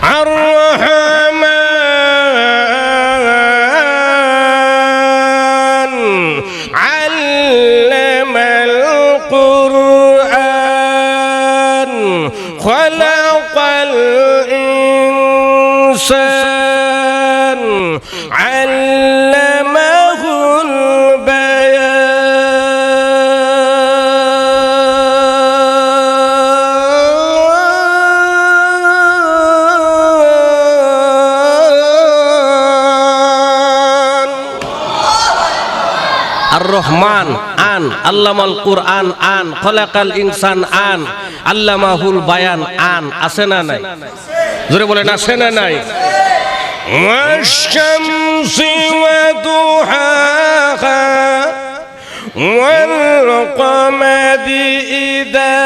الرحمن علم القرآن خلق الإنسان علمه الرحمن আন আল্লামাল কুরআন আন খলাকাল ইনসান আন আল্লামাহুল বায়ান আন আছে না নাই জোরে বলেন আছে না নাই ওয়াশ-শামসি ওয়া দুহাহা ওয়াল কমারি ইযা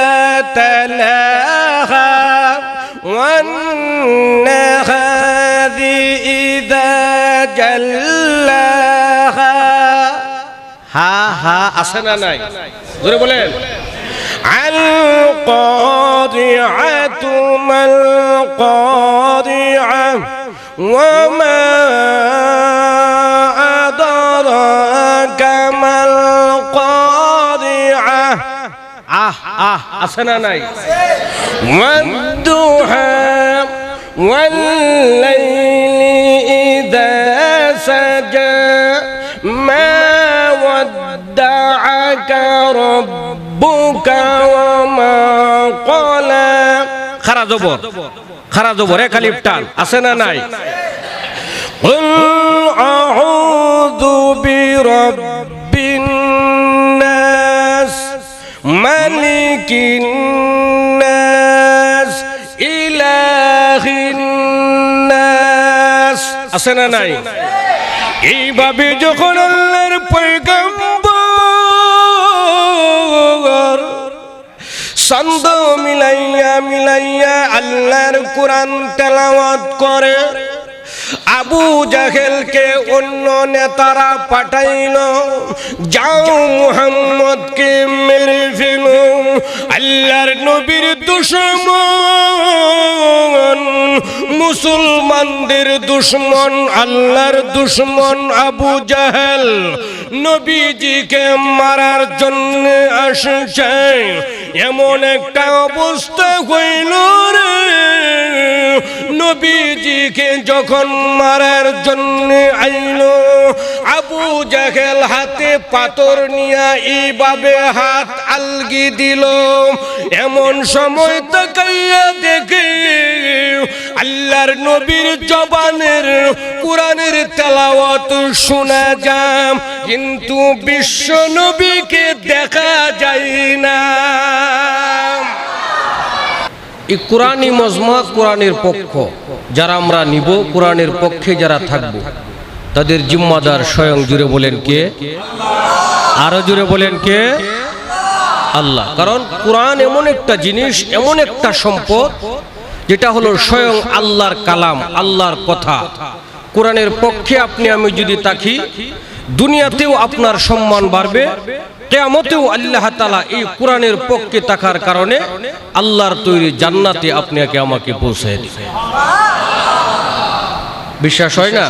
তালাহা ওয়ান নাহারি ইযা জাল্লাহা হা হা আছে না নাই জোরে বলেন আল কারিআতু মাল কারিআ ওয়া মা আদরাকা মাল কারিআ আছে না নাই ওয়াদ-দুহা ওয়াল লাইলি ইযা সাজা মা ودعك ربك وما قلى খারা জবর এক আলিফ টান আছে না নাই কুল আউযু বিরাব্বিন নাস মালিকিন নাস ইলাহিন নাস আছে না নাই এইভাবে যখন আল্লাহর পয়গম্বর ছন্দ মিলাইয়া মিলাইয়া আল্লাহর কোরআন তেলাওয়াত করে আবু জাহেলকে অন্য নেতারা পাঠাইল যাও মুহাম্মদকে মেরে ফেলো আল্লাহর নবীর দুশমন মুসলমানদের দুশমন আল্লাহর দুশমন আবু জাহেল নবীজিকে মারার জন্য আসছে এমন একটা অবস্থা হইল রে নবীজিকে যখন মারার জন্য আইল আবু জাহেল হাতে পাথর নিয়া এইভাবে হাত আলগি দিল এমন সময় তাকাইয়া দেখে আল্লাহর নবীর জবানের কোরআনের তেলাওয়াত শোনা যায় কিন্তু বিশ্ব নবীকে দেখা যায় না এই কোরআনী মজমা কোরআনের পক্ষ যারা আমরা নিব কোরআনের পক্ষে যারা থাকব তাদের জিম্মাদার স্বয়ং জুড়ে বলেন কে আরো জুড়ে বলেন কে আল্লাহ কারণ কোরআন এমন একটা জিনিস এমন একটা সম্পদ যেটা হলো স্বয়ং আল্লাহর কালাম আল্লাহর কথা কোরআনের পক্ষে আপনি আমি যদি থাকি দুনিয়াতেও আপনার সম্মান বাড়বে কিয়ামতেও আল্লাহ তাআলা এই কোরআনের পক্ষে থাকার কারণে আল্লাহর তৈরি জান্নাতে আপনাকে আমাকে পৌঁছায় দিবে বিশ্বাস হয় না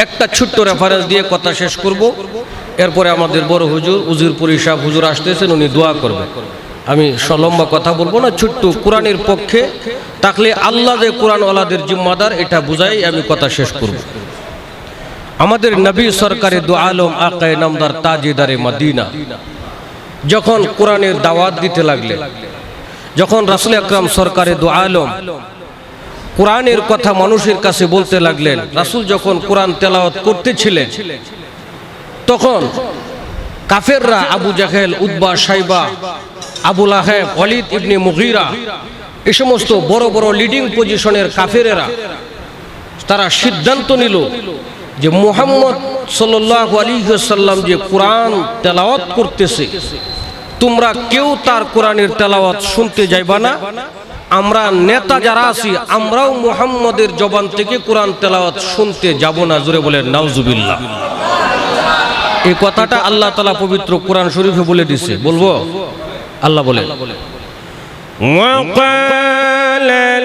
একটা ছোট্ট রেফারেন্স দিয়ে কথা শেষ করব এরপরে আমাদের বড় হুজুর উজিরপুরি সাহেব হুজুর আসতেছেন উনি দোয়া করবেন আমি লম্বা কথা বলবো না ছোট্ট কোরআনের পক্ষে থাকলে আল্লাহ যে কোরআন ওয়ালাদের জিম্মাদার এটা বুঝাই আমি কথা শেষ করব আমাদের নবী সরকারে দু আলম আকায়ে নামদার তাজেদারে মদিনা যখন কোরআনের দাওয়াত দিতে লাগলেন যখন রাসূল আকরাম সরকারে দু আলম কোরআনের কথা মানুষের কাছে বলতে লাগলেন রাসূল যখন কোরআন তেলাওয়াত করতেছিলেন তখন কাফেররা আবু জাহেল উতবা শাইবা আবু লাহাব ওয়ালিদ ইবনে মুগীরা এই সমস্ত বড় বড় লিডিং পজিশনের কাফেরেরা তারা সিদ্ধান্ত নিল যে মুহাম্মদ সাল্লাল্লাহু আলাইহি ওয়াসাল্লাম যে কোরআন তেলাওয়াত করতেছে তোমরা কেউ তার কোরআনের তেলাওয়াত শুনতে যাইবা না আমরা নেতা যারা আছি আমরাও মুহাম্মদের জবান থেকে কোরআন তেলাওয়াত শুনতে যাব না জোরে বলেন নাউজুবিল্লাহ এই কথাটা আল্লাহ তাআলা পবিত্র কোরআন শরীফে বলে দিয়েছে বলবো আল্লাহ বলেন ওয়াকালাল্লাযী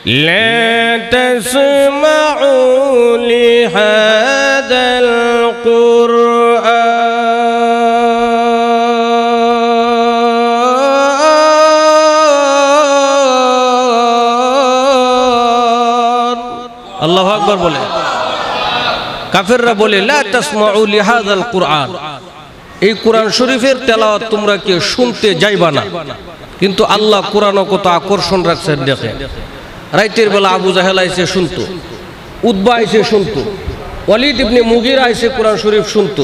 لا تسمعوا لهذا القرآن আল্লাহু আকবার বলে কাফেররা বলে লা তাসমাউ লিহাযাল কুরআন, এই কোরআন শরীফের তেলাওয়াত তোমরা কি শুনতে যাইবা না। কিন্তু আল্লাহ কোরআনও কত আকর্ষণ রাখছেন দেখে। রাতের বেলা আবু জাহেল আইসে শুনতো, উতবা আইসে শুনতো, ওয়ালিদ ইবনে মুগীরা আইসে কোরআন শরীফ শুনতো।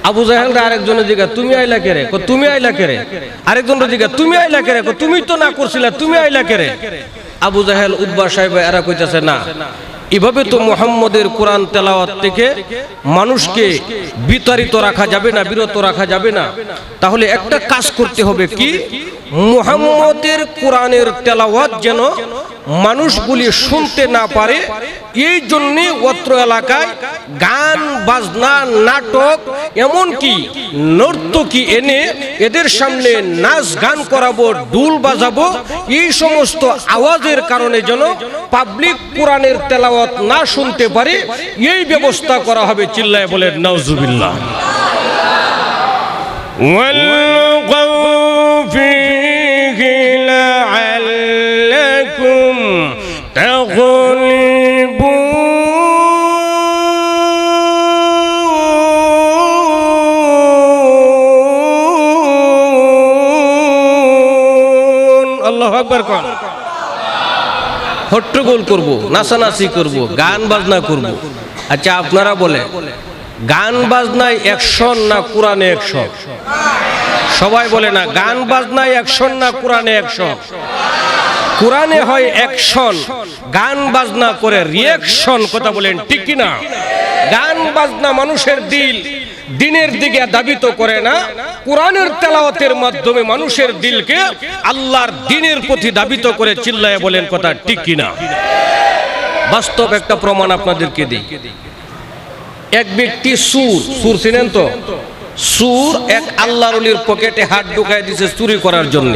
আবু জাহেলরা আরেকজনের জিজ্ঞাসা তুমি আইলা কে রে, তুমি আইলা কে রে। আরেকজনের জিজ্ঞাসা তুমি আইলা কে রে, তুমি তো না করছিলা, তুমি আইলা কে রে। আবু জাহেল উতবা সাহেব এরা কইতাছে না, এভাবে তো মুহাম্মদের কোরআন তেলাওয়াত থেকে মানুষকে বিতাড়িত রাখা যাবে না, বিরত রাখা যাবে না। তাহলে একটা কাজ করতে হবে কি, মুহাম্মদের কোরআনের তেলাওয়াত যেন মানুষগুলি শুনতে না পারে, এই জন্য অত্র এলাকায় গান বাজনা নাটক এমনকি নর্তকী এনে এদের সামনে নাচ গান করাবো, ডুল বাজাবো। এই সমস্ত আওয়াজের কারণে যেন পাবলিক কোরআনের তেলাওয়াত না শুনতে পারে, এই ব্যবস্থা করা হবে। চিল্লায় বলেন নাউজুবিল্লাহ। আল্লাহু আকবার কোন। হট্টগোল করব, নাচানাচি করব, গান বাজনা করব। আচ্ছা আপনারা বলে গান বাজনায় অ্যাকশন না কোরআনে অ্যাকশন? সবাই বলে না গান বাজনায় অ্যাকশন না কোরআনে অ্যাকশন? কোরআনে হয় অ্যাকশন, গান বাজনা করে রিঅ্যাকশন। কথা বলেন ঠিক কি না? গান বাজনা মানুষের দিনের দিকে দাবিত করে না, কোরআনের তেলাওয়াতের মাধ্যমে মানুষের দিলকে আল্লাহর দ্বীনের প্রতি দাবিত করে। চিল্লায় বলেন কথা ঠিক কি না? বাস্তব একটা প্রমাণ আপনাদেরকে দিই। এক ব্যক্তি সুর চিনেন তো? সুর এক আল্লাহর ওলির পকেটে হাত ঢুকায় দিয়েছে চুরি করার জন্য।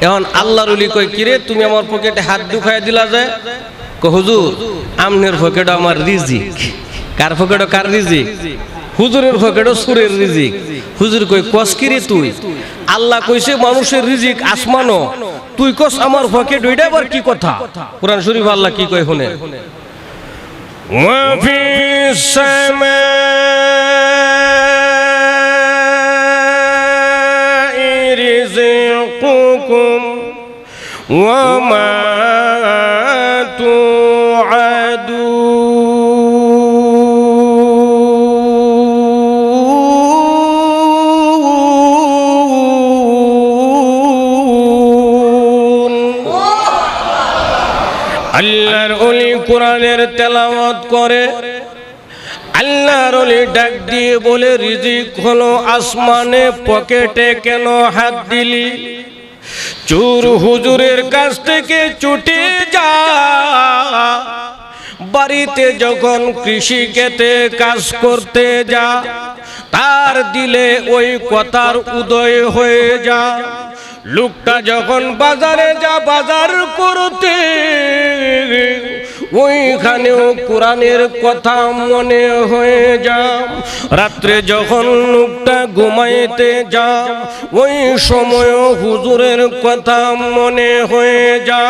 এখন আল্লাহর ওলি কয় কিরে তুমি আমার পকেটে হাত ঢুকায় দিলা যায়? হুজুর আমনের পকেটে আমার রিজিক। কার পকেটে? কার রিজিক? হুজুরের পকেটে সুরের রিজিক। হুজুর কই কস কিরে তুই? আল্লাহ কইছে মানুষের রিজিক আসমানো, তুই কস আমার পকেট, ওইটা আবার কি কথা? কোরআন শরীফ আল্লাহ কি কয় শুনে, ওয়া ফিস সামাই রিজকুকুম ওয়া মা আল্লাহর ওলি কোরআনের তেলাওয়াত করে। আল্লাহর ওলি ডাক দিয়ে বলে রিজিক হলো আসমানে, পকেটে কেন হাত দিলি? চোর হুজুরের কাছ থেকে ছুটে যা, বাড়িতে যখন কৃষি ক্ষেতে কাজ করতে যা, তার দিলে ওই কথার উদয় হয়ে যা। লোকটা যখন বাজারে যা বাজার করতে, ওইখানেও কোরআনের কথা মনে হয়ে যা। রাত্রে যখন লোকটা ঘুমাইতে যা, ওই সময়ও হুজুরের কথা মনে হয়ে যা।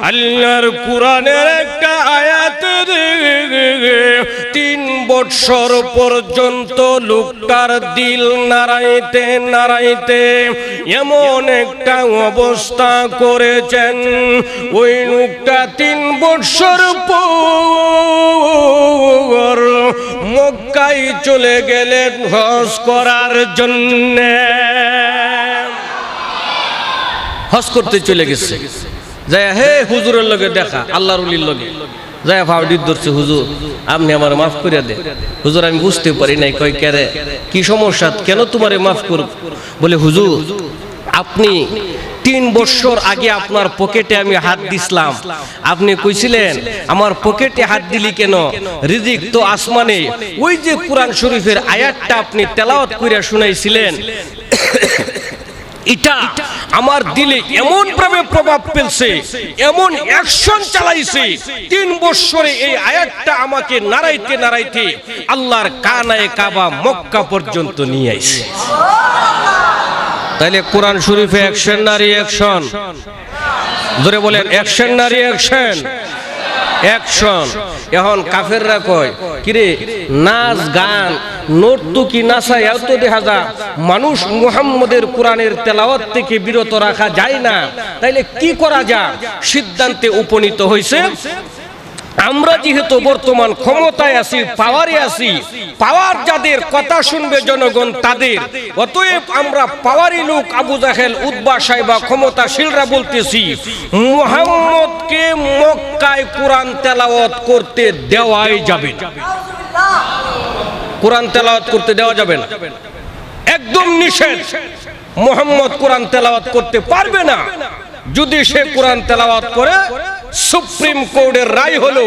আল্লাহর কোরআনের একটা আয়াত 3 বৎসর পর্যন্ত লোকটার দিল নাড়াইতে নাড়াইতে এমন একটা অবস্থা করেছেন, ওই লোকটা 3 বৎসর পর মক্কায় চলে গেলেন হজ করার জন্য। হজ করতে চলে গেছে, যায় হে হুজুরের লগে দেখা, আল্লাহর ওলির লগে যায় ফাউডির ধরছে, হুজুর আপনি আমার মাফ করে দে। হুজুর আমি বুঝতে পারি নাই। কয় কেরে কি সমস্যা, কেন তোমারে মাফ করব? বলে হুজুর আপনি 3 বছর আগে আপনার পকেটে আমি হাত দিছিলাম, আপনি কইছিলেন আমার পকেটে হাত দিলি কেন? রিজিক তো আসমানে। ওই যে কোরআন শরীফের আয়াতটা আপনি তেলাওয়াত কইরা শুনাইছিলেন, এটা আমার দিলে এমন ভাবে প্রভাব ফেলছে, এমন অ্যাকশন চালাইছে, 3 বছরে এই আয়াতটা আমাকে নাড়াইতে নাড়াইতে আল্লাহর কানায়ে কাবা মক্কা পর্যন্ত নিয়ে আইছে। তাইলে কোরআন শরীফে অ্যাকশন না রিঅ্যাকশন? জোরে বলেন, অ্যাকশন না রিঅ্যাকশন? অ্যাকশন। এখন কাফেররা কয় কিরে নাচ গান নর্তকী নাচায় এত দেখা যা মানুষ মুহাম্মদের কোরআনের তেলাওয়াত থেকে বিরত রাখা যায় না, তাইলে কি করা যায়? সিদ্ধান্তে উপনীত হয়েছে আমরা যেহেতু বর্তমান ক্ষমতায় আছি, পাওয়ারে আছি, পাওয়ার যাদের কথা শুনবে জনগণ তাদের, অতএব আমরা পাওয়ারি লোক আবু জাহেল উতবা সাহেবা ক্ষমতাশীলরা বলতেছি মুহাম্মদকে মক্কায় কোরআন তেলাওয়াত করতে দেওয়াই যাবে না। কোরআন তেলাওয়াত করতে দেওয়া যাবে না, একদম নিষেধ। মুহাম্মদ কোরআন তেলাওয়াত করতে পারবে না। যদি সে কোরআন তেলাওয়াত করে সুপ্রিম কোর্টের রায় হলো,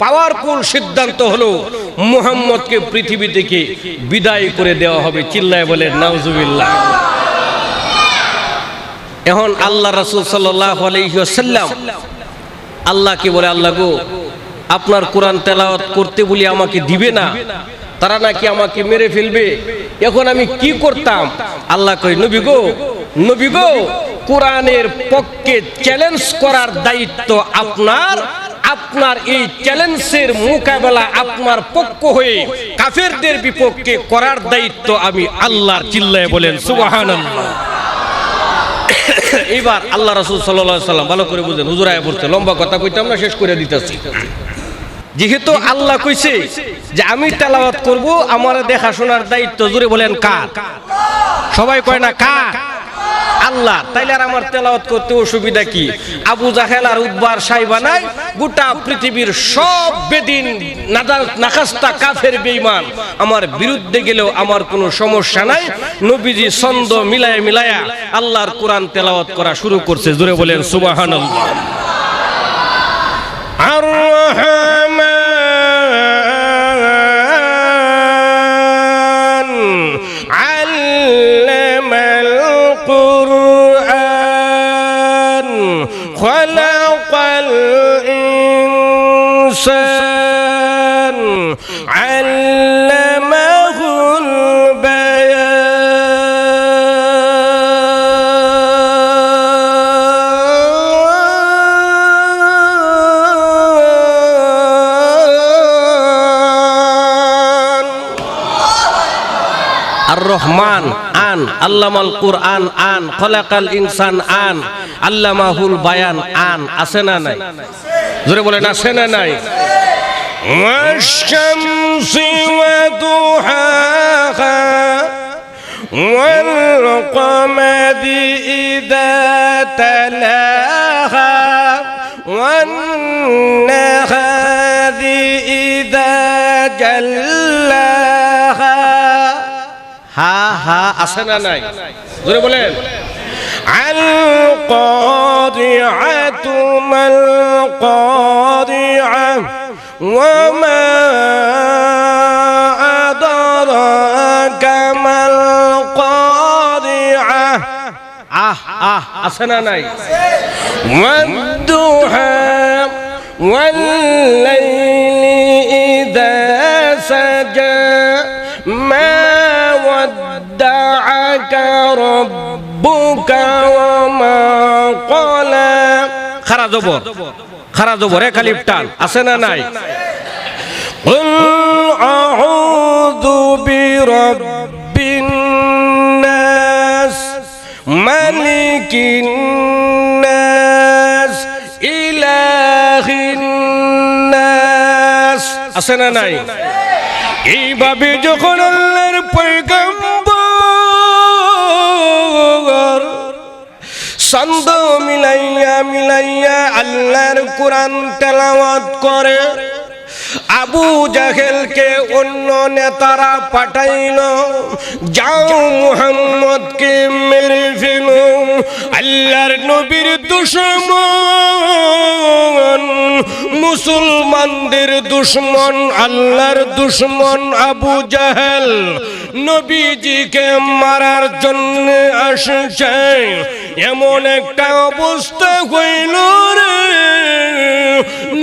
পাওয়ারফুল সিদ্ধান্ত হলো, মুহাম্মদকে পৃথিবী থেকে বিদায় করে দেওয়া হবে। চিল্লায় বলে নাউজুবিল্লাহ। এখন আল্লাহ রাসূল সাল্লাল্লাহু আলাইহি ওয়াসাল্লাম আল্লাহকে বলে, আল্লাহ গো, আপনার কোরআন তেলাওয়াত করতে বলি আমাকে দিবে না, তারা নাকি আমাকে মেরে ফেলবে, এখন আমি কি করতাম? আল্লাহ কই, নবী গো, নবী গো, কোরআনের পক্ষে চ্যালেঞ্জ করার দায়িত্ব আপনার। আপনার এই চ্যালেঞ্জের মোকাবেলা আপনার পক্ষ হয়ে কাফেরদের বিপক্ষে করার দায়িত্ব আমি আল্লাহর। চিল্লায় বলেন সুবহানাল্লাহ। এবার আল্লাহ রাসূল সাল্লাল্লাহু আলাইহি ওয়াসাল্লাম ভালো করে বুঝেন, হুজুর আয়া পড়তে লম্বা কথা কইতাম না, শেষ করে দিতেছি। যেহেতু আল্লাহ কইছে যে আমি তেলাওয়াত করব, আমার দেখাশোনার দায়িত্ব, জোরে বলেন কার? সবাই কয় না কার? আল্লাহ। তাইলে আর আমার তেলাওয়াত করতে অসুবিধা কি? আবু জাহেল আর উতবার সাইবা নাই, গোটা পৃথিবীর সব বেদিন নাকাস্তা কাফের বেঈমান আমার বিরুদ্ধে গেলেও আমার কোনো সমস্যা নাই। নবীজি ছন্দ মিলায়া মিলায়া আল্লাহর কোরআন তেলাওয়াত করা শুরু করছে। জোরে বলেন সুবহানাল্লাহ। আর রহমান আল্লামাল কুরআন খালাকাল ইনসান আল্লামাহুল রহমান আন আল্লামাল কুরআন আন খলাকাল ইনসান আন আল্লামাহুল বায়ান আন। আছে না নাই? জোরে বলেন আছে না নাই? ওয়াশ-শামসি ওয়া দুহাহা ওয়াল কমারি ইযা তালাহা ওয়ান নাহারি ইযা জাল্লাহা। হা হা আছে না নাই? জোরে বলেন। আল কারিআতু মাল কারিআ ওয়া মা আদরাকা মাল কারিআ। আহ আহ আছে না নাই? ওয়াদ-দুহা ওয়াল লাইলি ইযা সাজা মা ওয়াদ্দাআকা রাব্বুকা ওয়া মা ক্বালা। খারা জবর, খারা জবর, এক আলিফ টান। আছে না নাই? কুল আউযু বিরাব্বিন নাস মালিকিন নাস ইলাহিন নাস। আছে না নাই? এইভাবে যখন আল্লাহর পয়গম্বর ছন্দ মিলাইয়া মিলাইয়া আল্লাহর কোরআন তেলাওয়াত করে, আবু জাহেলকে অন্য নেতারা পাঠাইল, যাও মুহাম্মদকে মেরে ফেলো। আল্লাহর নবীর দুশমন মুসলমানদের দুশমন, আল্লাহর দুশমন আবু জাহেল নবীজিকে মারার জন্য আসছে। এমন একটা অবস্থা হইল রে,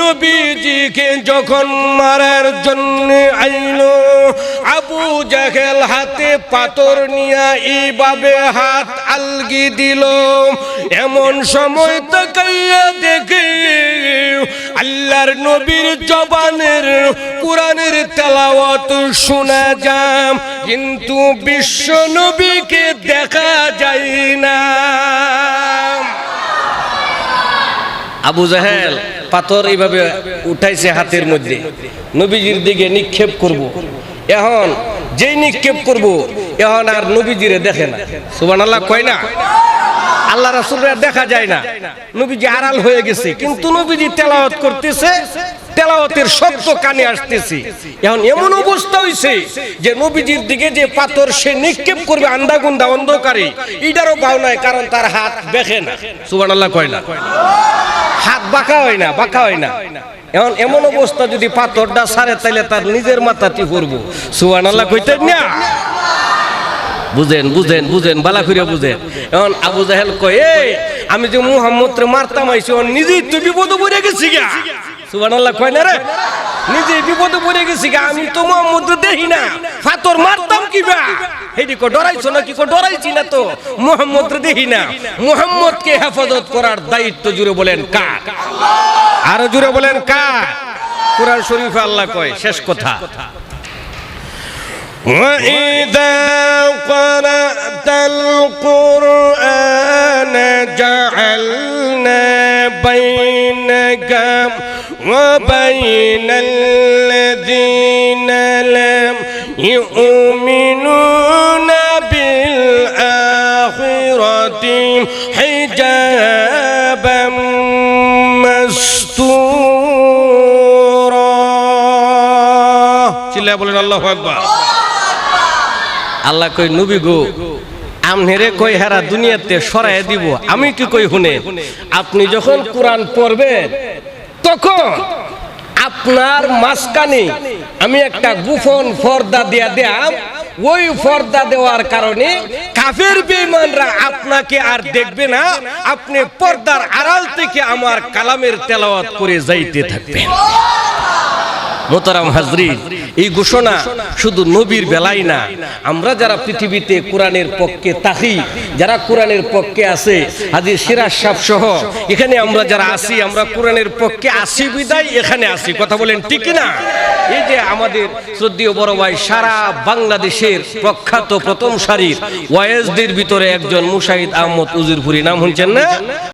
নবীজিকে যখন মারার জন্য আইল, আবু জাহেল হাতে পাথর নিয়া এইভাবে হাত আলগি দিল। এমন সময় তাকাইয়া দেখে আল্লাহর নবীর জবানের কোরআনের তেলাওয়াত শোনা যায়, কিন্তু বিশ্ব নবীকে দেখা যায় না। আবু জাহেল পাথর এইভাবে উঠাইছে হাতের মধ্যে, নবীজির দিকে নিক্ষেপ করব। এখন যেই নিক্ষেপ করব, এখন আর নবীজিরে দেখে না। সুবহানাল্লাহ কয় না? আল্লাহ রাসূলরা দেখা যায় না, নবীজি আড়াল হয়ে গেছে, কিন্তু নবীজি তেলাওয়াত করতেছে, তেলাওয়াতের শব্দ কানে আসতেছে। এখন এমন অবস্থা হইছে যে নবীজির দিকে যে পাথর সে নিক্ষেপ করবে আন্দাগুন্দা অন্ধকারে, এটারও পাও নাই, কারণ তার হাত দেখে না। সুবহানাল্লাহ কয় না? হাত বাঁকা হয় না, বাঁকা হয় না। এখন এমন অবস্থা, যদি পাথরটা সারে তাইলে তার নিজের মাথাটি পড়বো। সুবহানাল্লাহ কইতেন না? বুঝেন বুঝেন বুঝেন, বালা কইরা বুঝেন। এখন আবু জাহেল কয়, আমি যে মুহাম্মদরে মারতাম আইছি, ও নিজেই তো বিপদে পড়ে গেছি গা। সুবহানাল্লাহ কয় না রে? নিজেই বিপদে পড়ে গেছি গা, আমি তো মুহাম্মদরে দেখি না, পাথর মারতাম কিবা। হেডি কো ডরাইছো নাকি? কো ডরাইছি না তো, মুহাম্মদরে দেখি না। মুহাম্মদকে হেফাজত করার দায়িত্ব জুড়ে বলেন কার? আরো জুড়ে বলেন কার? কুরআন শরীফে আল্লাহ কয়, শেষ কথা, وَإِذَا قَرَأْتَ الْقُرْآنَ جَعَلْنَا بَيْنَكَ وَبَيْنَ الَّذِينَ لَمْ يُؤْمِنُونَ بِالْآخِرَةِ حِجَابًا مَسْتُورًا। চিল্লায়া বলেন আল্লাহু আকবার। আল্লাহ কই, নবী গো, আমনেরে কই হারা দুনিয়াতে সরাই দিব, আমি কি কই শুনে, আপনি যখন কোরআন পড়বেন তখন আপনার মাঝখানে আমি একটা গোপন পর্দা দিয়া দেব। ওই পর্দা দেওয়ার কারণে কাফের বেঈমানরা আপনাকে আর দেখবে না, আপনি পর্দার আড়াল থেকে আমার কালামের তেলাওয়াত করে যাইতে থাকবেন। মোহতারাম হাজরিন, এই ঘোষণা শুধু নবীর বেলাই না, আমরা যারা পৃথিবীতে কোরআনের পক্ষে থাকি, যারা কোরআনের পক্ষে আছে, হাজী সিরাজ সাহেব সহ এখানে আমরা যারা আছি, আমরা কোরআনের পক্ষে আসি বিদায় এখানে আসি। কথা বলেন ঠিক না? এই যে আমাদের শ্রদ্ধেয় বড় ভাই, সারা বাংলাদেশের প্রখ্যাত প্রথম সারির ওয়াইজদের ভিতরে একজন মুশাহিদ আহমদ উজিরপুরি, নাম শুনছেন না?